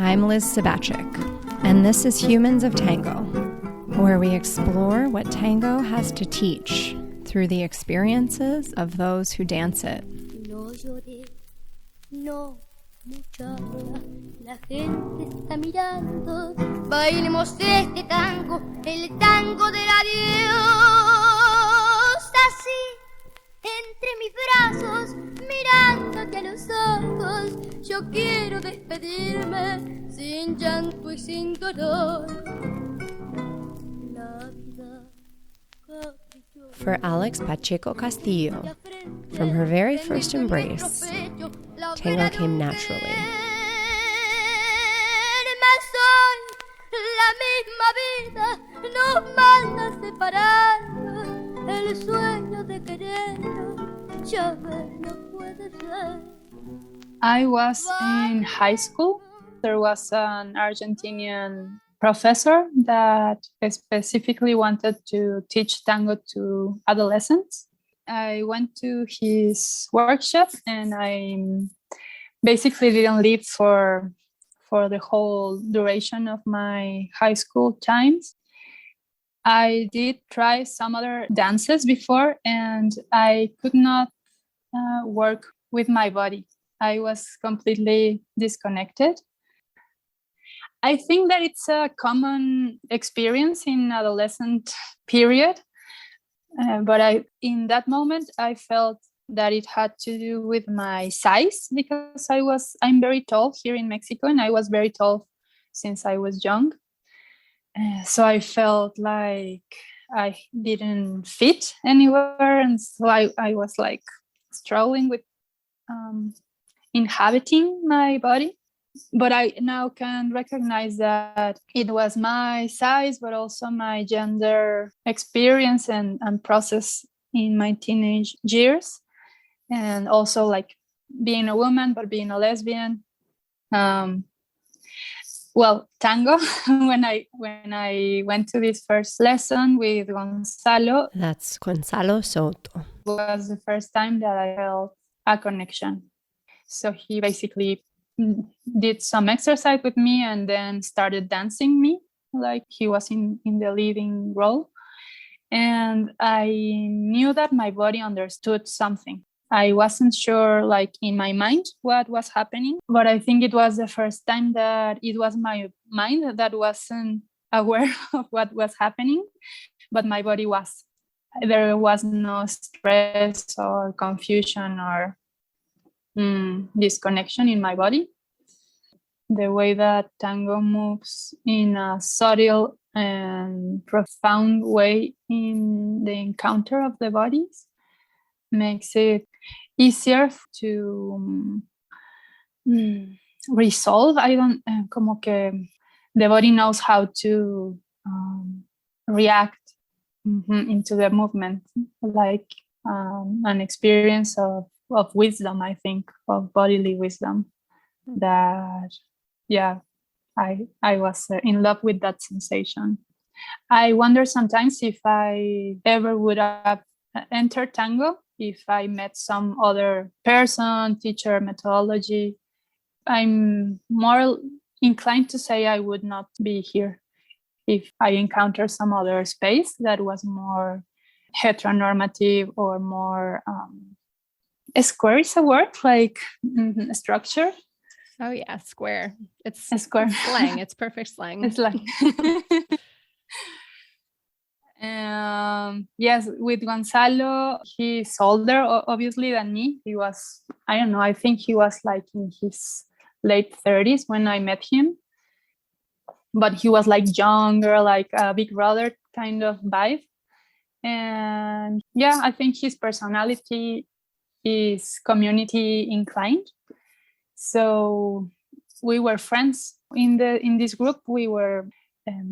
I'm Liz Sabachik, and this is Humans of Tango, where we explore what tango has to teach through the experiences of those who dance it. No lloré, no, muchacha, la gente está mirando. Bailemos este tango, el tango del adiós. Así, entre mis brazos, mirándote a los ojos, yo quiero despedirme sin llanto y sin dolor. La vida caprichosa. For Alex Pacheco Castillo, from her very first embrace, tango came naturally. La misma vida nos manda a separarnos. El sueño de querernos ya ves no puede ser. I was in high school. There was an Argentinian professor that specifically wanted to teach tango to adolescents. I went to his workshop and I basically didn't leave for the whole duration of my high school times. I did try some other dances before and I could not work with my body. I was completely disconnected. I think that it's a common experience in adolescent period, but in that moment I felt that it had to do with my size because I'm very tall here in Mexico and I was very tall since I was young. So I felt like I didn't fit anywhere, and so I was like struggling with inhabiting my body. But I now can recognize that it was my size, but also my gender experience and process in my teenage years. And also like being a woman, but being a lesbian. Tango, when I went to this first lesson with Gonzalo. That's Gonzalo Soto. Was the first time that I felt a connection. So he basically did some exercise with me and then started dancing me like he was in the leading role. And I knew that my body understood something. I wasn't sure, like in my mind, what was happening, but I think it was the first time that it was my mind that wasn't aware of what was happening, but my body was. There was no stress or confusion or disconnection in my body. The way that tango moves in a subtle and profound way in the encounter of the bodies makes it easier to resolve. Como que the body knows how to react into the movement, like an experience of wisdom, I think, of bodily wisdom. That, I was in love with that sensation. I wonder sometimes if I ever would have entered tango if I met some other person, teacher, methodology. I'm more inclined to say I would not be here if I encountered some other space that was more heteronormative or more square is a word, like structure. Oh yeah, square. It's square. Slang. It's perfect slang. It's like yes, with Gonzalo, he's older obviously than me. He was, I don't know, I think he was like in his late 30s when I met him, but he was like younger, like a big brother kind of vibe. And I think his personality is community inclined. So we were friends in this group. We were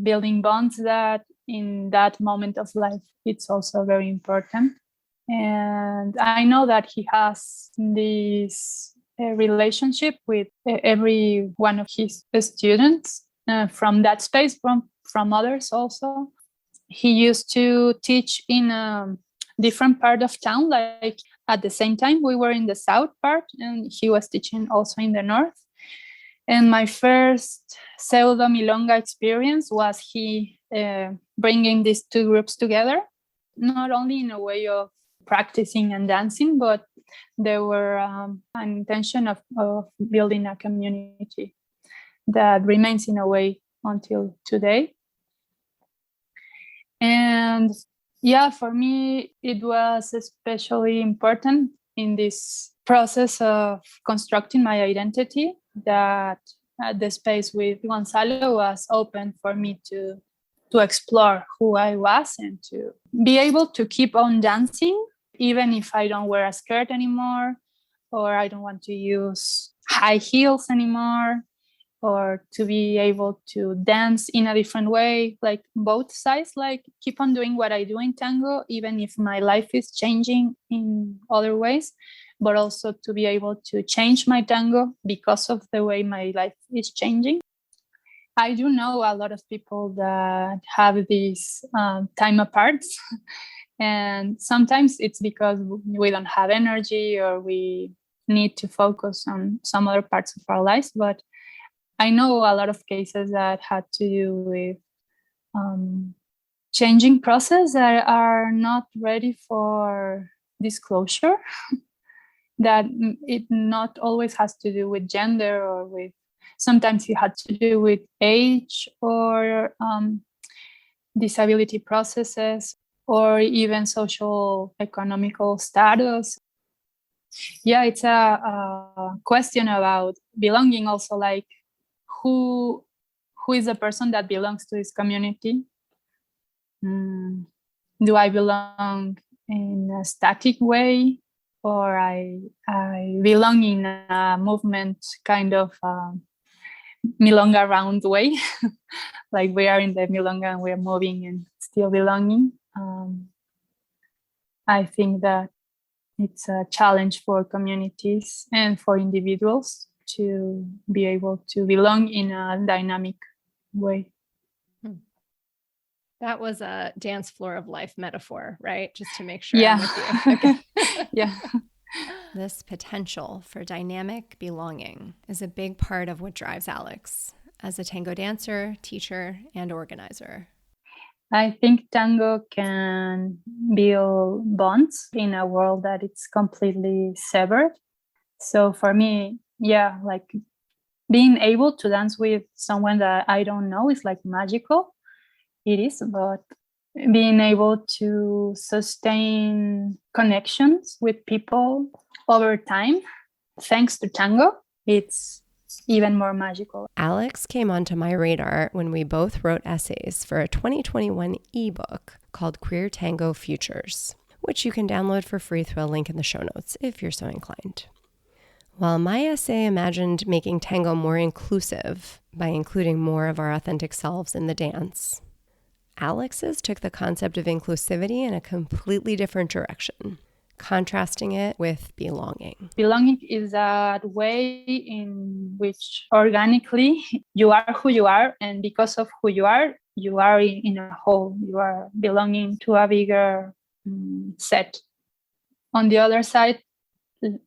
building bonds that in that moment of life, it's also very important. And I know that he has this relationship with every one of his students from that space, from others also. He used to teach in a different part of town, like at the same time we were in the south part and he was teaching also in the north. And my first pseudo milonga experience was he bringing these two groups together, not only in a way of practicing and dancing, but there were an intention of building a community that remains in a way until today. And yeah, for me, it was especially important in this process of constructing my identity that the space with Gonzalo was open for me to explore who I was and to be able to keep on dancing, even if I don't wear a skirt anymore, or I don't want to use high heels anymore, or to be able to dance in a different way, like both sides, like keep on doing what I do in tango, even if my life is changing in other ways, but also to be able to change my tango because of the way my life is changing. I do know a lot of people that have these time apart. And sometimes it's because we don't have energy or we need to focus on some other parts of our lives. But I know a lot of cases that had to do with changing process that are not ready for disclosure, that it not always has to do with gender or with, sometimes it had to do with age or disability processes or even social economical status. Yeah, it's a question about belonging also, like who is the person that belongs to this community? Do I belong in a static way, or I belong in a movement kind of milonga round way? Like we are in the milonga and we're moving and still belonging. I think that it's a challenge for communities and for individuals to be able to belong in a dynamic way. That was a dance floor of life metaphor, right? Just to make sure Yeah. I'm with you. Okay. Yeah. This potential for dynamic belonging is a big part of what drives Alex as a tango dancer, teacher, and organizer. I think tango can build bonds in a world that it's completely severed. So for me, yeah, like being able to dance with someone that I don't know is like magical. It is, but being able to sustain connections with people over time, thanks to tango, it's even more magical. Alex came onto my radar when we both wrote essays for a 2021 ebook called Queer Tango Futures, which you can download for free through a link in the show notes if you're so inclined. While my essay imagined making tango more inclusive by including more of our authentic selves in the dance, Alex's took the concept of inclusivity in a completely different direction, contrasting it with belonging. Belonging is that way in which organically you are who you are, and because of who you are in a whole. You are belonging to a bigger set. On the other side,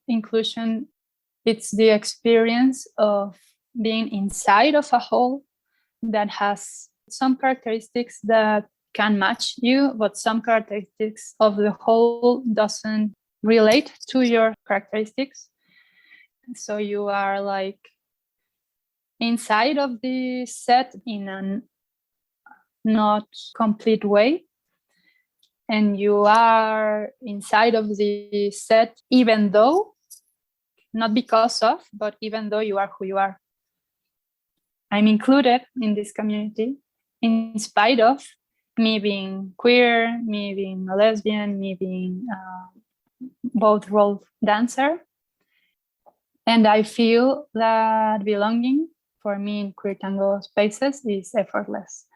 inclusion, it's the experience of being inside of a whole that has some characteristics that can match you, but some characteristics of the whole doesn't relate to your characteristics. So you are like inside of the set in a not complete way. And you are inside of the set, even though, not because of, but even though you are who you are. I'm included in this community in spite of me being queer, me being a lesbian, me being both role dancer. And I feel that belonging for me in queer tango spaces is effortless.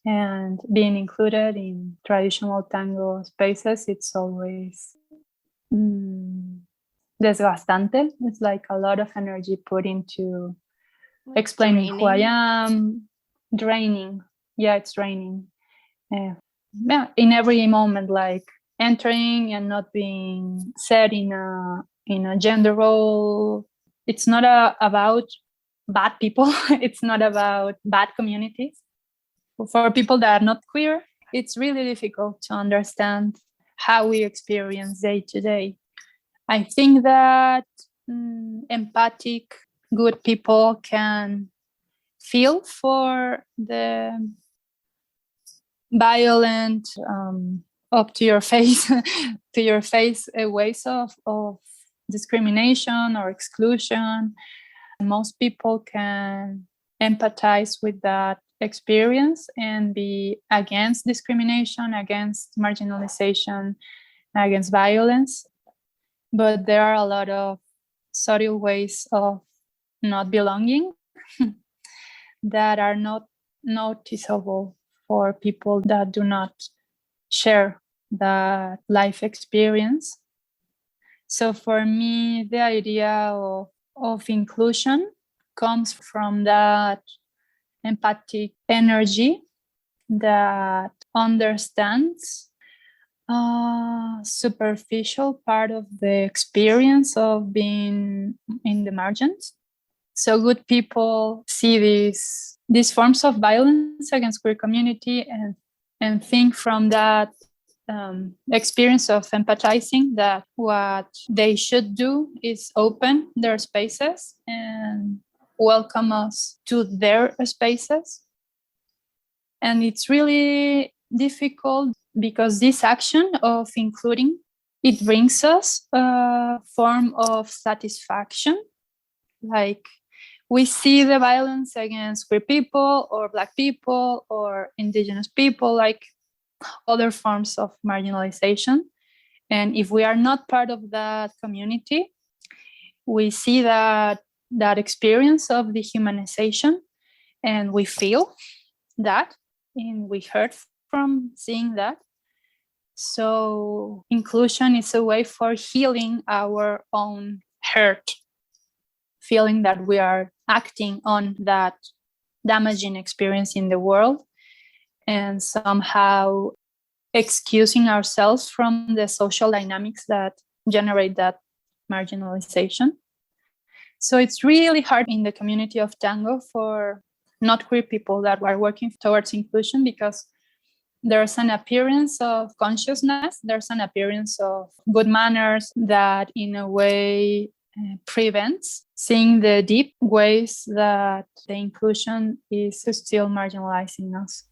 And being included in traditional tango spaces, it's always desgastante. It's like a lot of energy put into explaining who I am, draining. Yeah, it's draining. Yeah, in every moment, like entering and not being set in a gender role. It's not about bad people. It's not about bad communities. For people that are not queer, it's really difficult to understand how we experience day to day. I think that empathic, good people can feel for the violent, up to your face, ways of discrimination or exclusion. Most people can empathize with that experience and be against discrimination, against marginalization, against violence. But there are a lot of subtle ways of not belonging that are not noticeable for people that do not share that life experience. So for me, the idea of inclusion comes from that empathic energy that understands a superficial part of the experience of being in the margins. So good people see these forms of violence against queer community and think from that experience of empathizing that what they should do is open their spaces and welcome us to their spaces. And it's really difficult because this action of including, it brings us a form of satisfaction. Like we see the violence against queer people or Black people or Indigenous people, like other forms of marginalization. And if we are not part of that community, we see that experience of dehumanization and we feel that and we hurt from seeing that. So inclusion is a way for healing our own hurt, feeling that we are acting on that damaging experience in the world and somehow excusing ourselves from the social dynamics that generate that marginalization. So it's really hard in the community of Tango for not queer people that are working towards inclusion because there's an appearance of consciousness, there's an appearance of good manners that in a way prevents seeing the deep ways that the inclusion is still marginalizing us.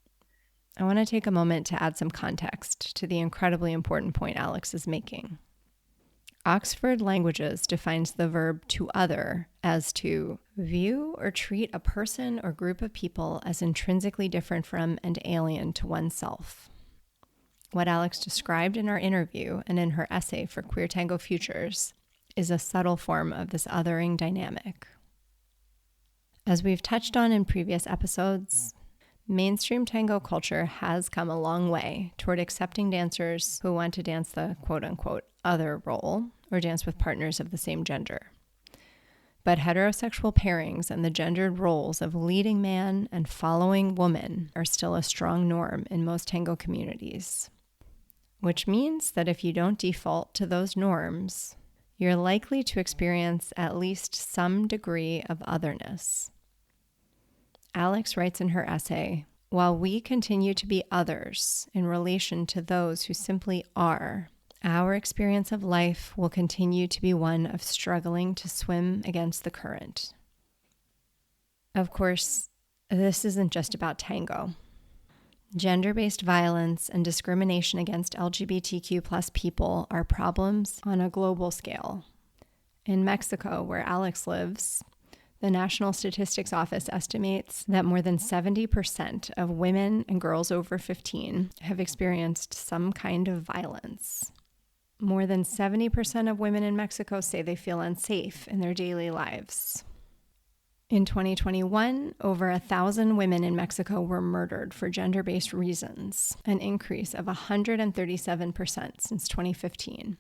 I want to take a moment to add some context to the incredibly important point Alex is making. Oxford Languages defines the verb to other as to view or treat a person or group of people as intrinsically different from and alien to oneself. What Alex described in our interview and in her essay for Queer Tango Futures is a subtle form of this othering dynamic. As we've touched on in previous episodes, mainstream tango culture has come a long way toward accepting dancers who want to dance the quote-unquote other role or dance with partners of the same gender. But heterosexual pairings and the gendered roles of leading man and following woman are still a strong norm in most tango communities, which means that if you don't default to those norms, you're likely to experience at least some degree of otherness. Alex writes in her essay, "While we continue to be others in relation to those who simply are, our experience of life will continue to be one of struggling to swim against the current." Of course, this isn't just about tango. Gender-based violence and discrimination against LGBTQ+ people are problems on a global scale. In Mexico, where Alex lives, the National Statistics Office estimates that more than 70% of women and girls over 15 have experienced some kind of violence. More than 70% of women in Mexico say they feel unsafe in their daily lives. In 2021, over 1,000 women in Mexico were murdered for gender-based reasons, an increase of 137% since 2015.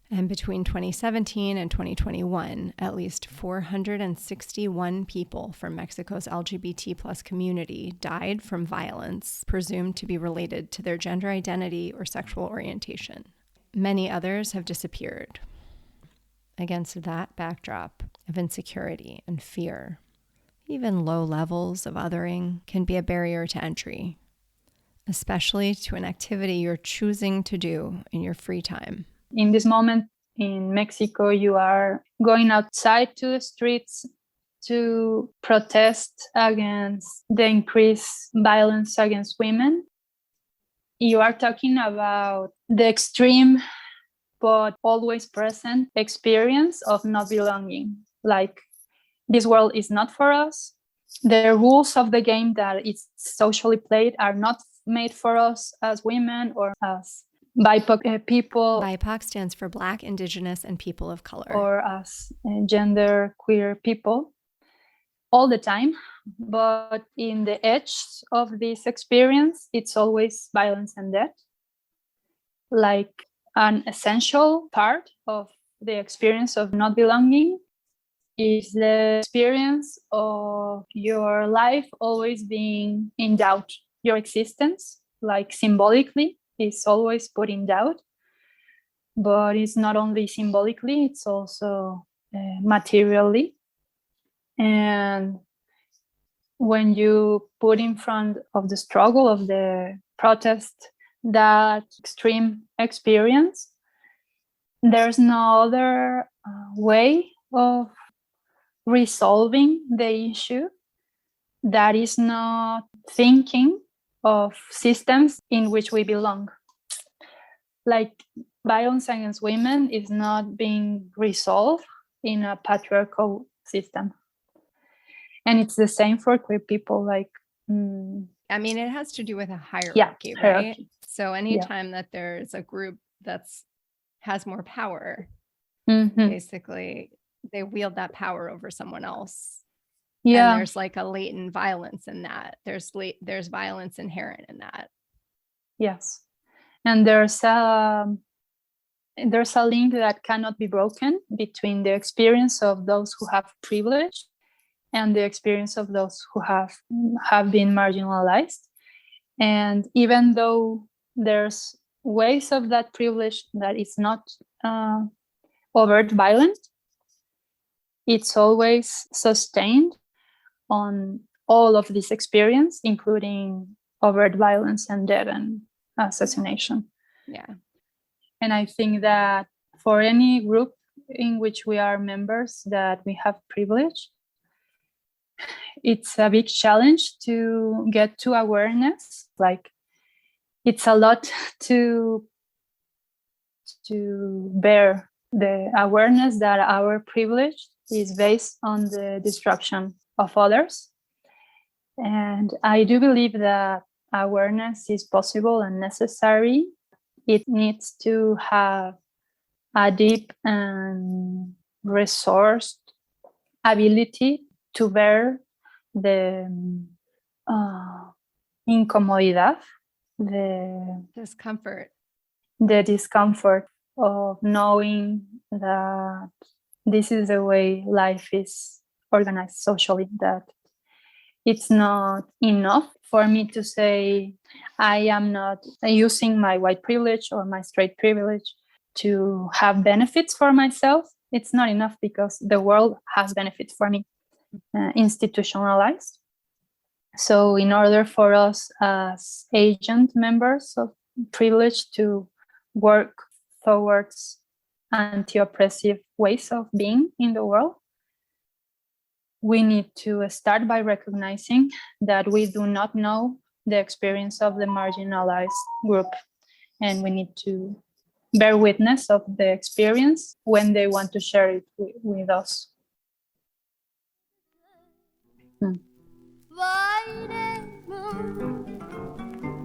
And between 2017 and 2021, at least 461 people from Mexico's LGBT+ community died from violence presumed to be related to their gender identity or sexual orientation. Many others have disappeared. Against that backdrop, of insecurity and fear. Even low levels of othering can be a barrier to entry, especially to an activity you're choosing to do in your free time. In this moment in Mexico, you are going outside to the streets to protest against the increased violence against women. You are talking about the extreme but always present experience of not belonging. Like, this world is not for us. The rules of the game that is socially played are not made for us as women or as BIPOC people. BIPOC stands for Black, Indigenous, and People of Color. Or as gender queer people all the time. But in the edge of this experience, it's always violence and death. Like, an essential part of the experience of not belonging is the experience of your life always being in doubt. Your existence, like symbolically, is always put in doubt. But it's not only symbolically, it's also materially. And when you put in front of the struggle, of the protest, that extreme experience, there's no other way of resolving the issue that is not thinking of systems in which we belong. Like, violence against women is not being resolved in a patriarchal system. And it's the same for queer people. Like, I mean, it has to do with a hierarchy, right? So anytime that there's a group that's has more power, basically they wield that power over someone else. And there's like a latent violence in that. There's violence inherent in that. Yes. And there's a link that cannot be broken between the experience of those who have privilege and the experience of those who have been marginalized. And even though there's ways of that privilege that is not overt violent, it's always sustained on all of this experience, including overt violence and death and assassination. Yeah. And I think that for any group in which we are members, that we have privilege, it's a big challenge to get to awareness. Like, it's a lot to bear the awareness that our privilege is based on the destruction of others. And I do believe that awareness is possible and necessary. It needs to have a deep and resourced ability to bear the incomodidad, the discomfort of knowing that this is the way life is organized socially, that it's not enough for me to say I am not using my white privilege or my straight privilege to have benefits for myself. It's not enough because the world has benefits for me, institutionalized. So in order for us as agent members of privilege to work towards anti-oppressive ways of being in the world, we need to start by recognizing that we do not know the experience of the marginalized group, and we need to bear witness of the experience when they want to share it with us.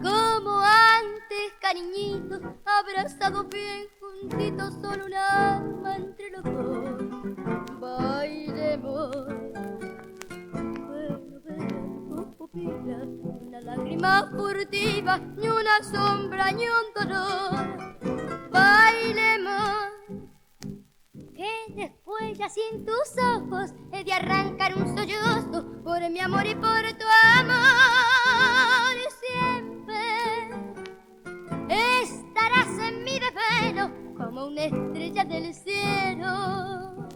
Como antes, cariñitos, abrazados bien juntitos, solo un alma entre los dos. Bailemos, bueno, tus pupilas, una lágrima furtiva, ni una sombra, ni un dolor. Bailemos, que después ya sin tus ojos he de arrancar un sollozo por mi amor y por tu amor. Siempre estarás en mi desvelo como una estrella del cielo.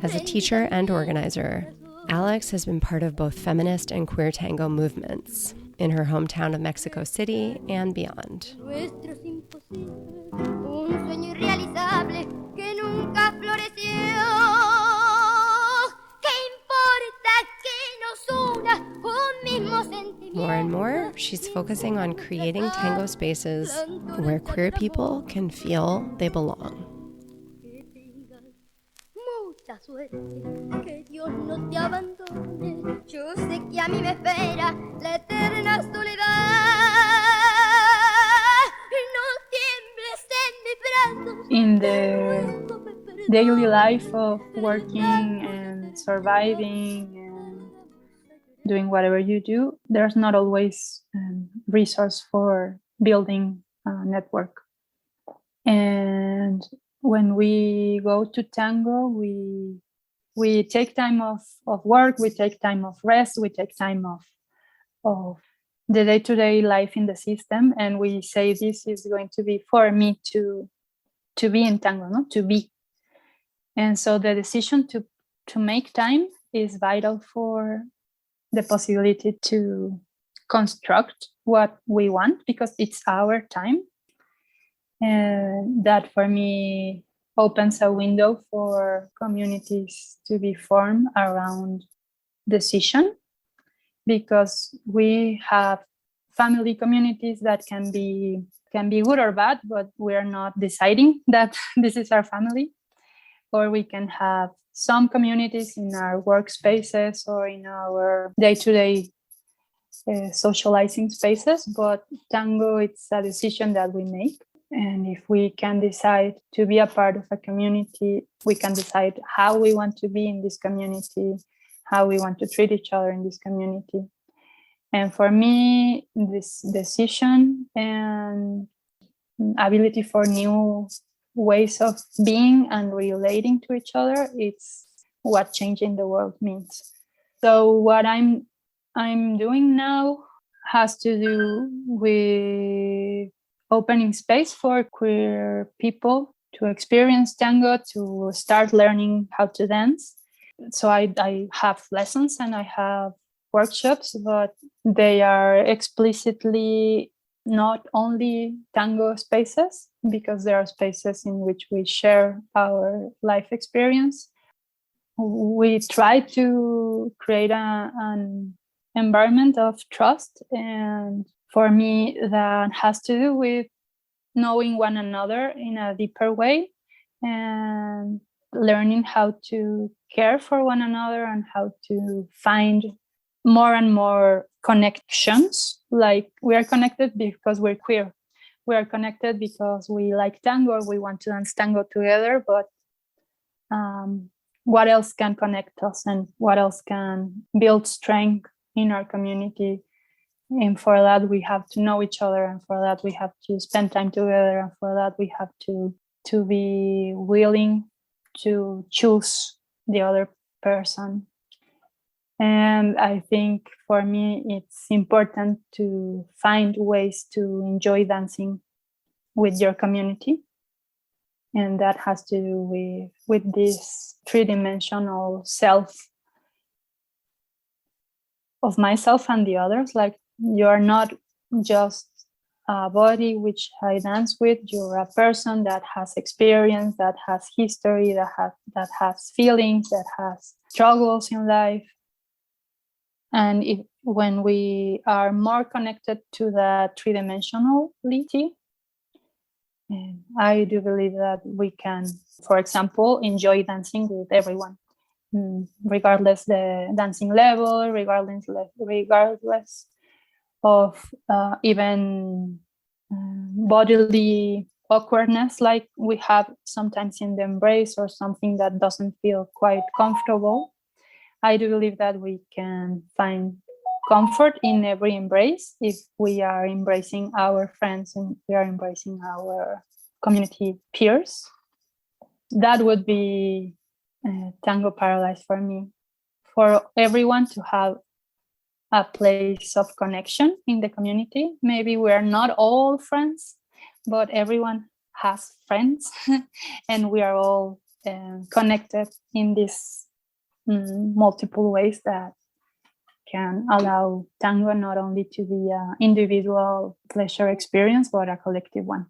As a teacher and organizer, Alex has been part of both feminist and queer tango movements in her hometown of Mexico City and beyond. Nuestro es imposible, un sueño irrealizable que nunca floreció. ¿Qué importa que nos una un mismo sentimiento? More and more, she's focusing on creating tango spaces where queer people can feel they belong. Que tengas mucha suerte, que Dios no te abandone. Yo sé que a mí me espera la eterna soledad. No tiembles en mis brazos. In the daily life of working and surviving and doing whatever you do, there's not always resource for building a network. And when we go to tango, we take time of work, we take time of rest, we take time of the day-to-day life in the system, and we say this is going to be for me to be in tango, no? To be. And so the decision to make time is vital for the possibility to construct what we want, because it's our time. And that for me opens a window for communities to be formed around decision, because we have family communities that can be good or bad, but we're not deciding that this is our family. Or we can have some communities in our workspaces or in our day-to-day socializing spaces, but tango, it's a decision that we make. And if we can decide to be a part of a community, we can decide how we want to be in this community, how we want to treat each other in this community. And for me, this decision and ability for new ways of being and relating to each other, it's what changing the world means. So what I'm doing now has to do with opening space for queer people to experience tango, to start learning how to dance. So I have lessons and I have workshops, but they are explicitly not only tango spaces, because there are spaces in which we share our life experience. We try to create an environment of trust, and for me that has to do with knowing one another in a deeper way and learning how to care for one another and how to find more and more connections. Like, we are connected because we're queer. We are connected because we like tango, we want to dance tango together, but what else can connect us and what else can build strength in our community? And for that, we have to know each other, and for that, we have to spend time together, and for that, we have to be willing to choose the other person. And I think for me, it's important to find ways to enjoy dancing with your community. And that has to do with this three-dimensional self of myself and the others. Like, you're not just a body which I dance with, you're a person that has experience, that has history, that has feelings, that has struggles in life. And when we are more connected to that three-dimensionality, I do believe that we can, for example, enjoy dancing with everyone, regardless the dancing level, regardless of even bodily awkwardness, like we have sometimes in the embrace, or something that doesn't feel quite comfortable. I do believe that we can find comfort in every embrace if we are embracing our friends and we are embracing our community peers. That would be Tango Paradise for me, for everyone to have a place of connection in the community. Maybe we're not all friends, but everyone has friends and we are all connected in these multiple ways that can allow tango not only to be an individual pleasure experience, but a collective one.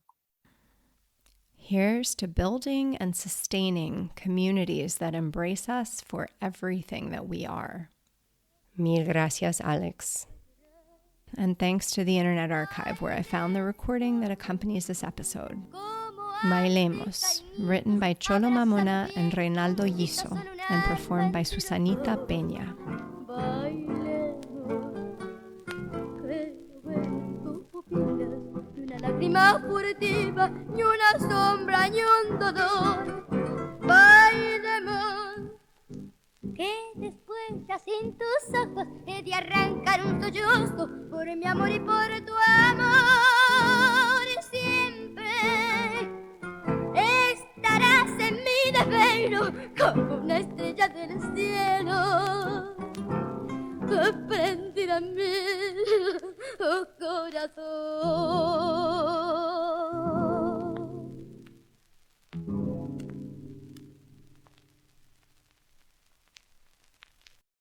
Here's to building and sustaining communities that embrace us for everything that we are. Mil gracias, Alex. And thanks to the Internet Archive, where I found the recording that accompanies this episode. Bailemos, written by Cholo Mamona and Reinaldo Yiso, and performed by Susanita Peña. Una lágrima furtiva, ni una sombra, ni un dolor. Bailemos, que después ya sin tus ojos he de arrancar un sollozo por mi amor y por tu amor. Y siempre estarás en mi desvelo como una estrella del cielo. Prendida en mí, oh corazón.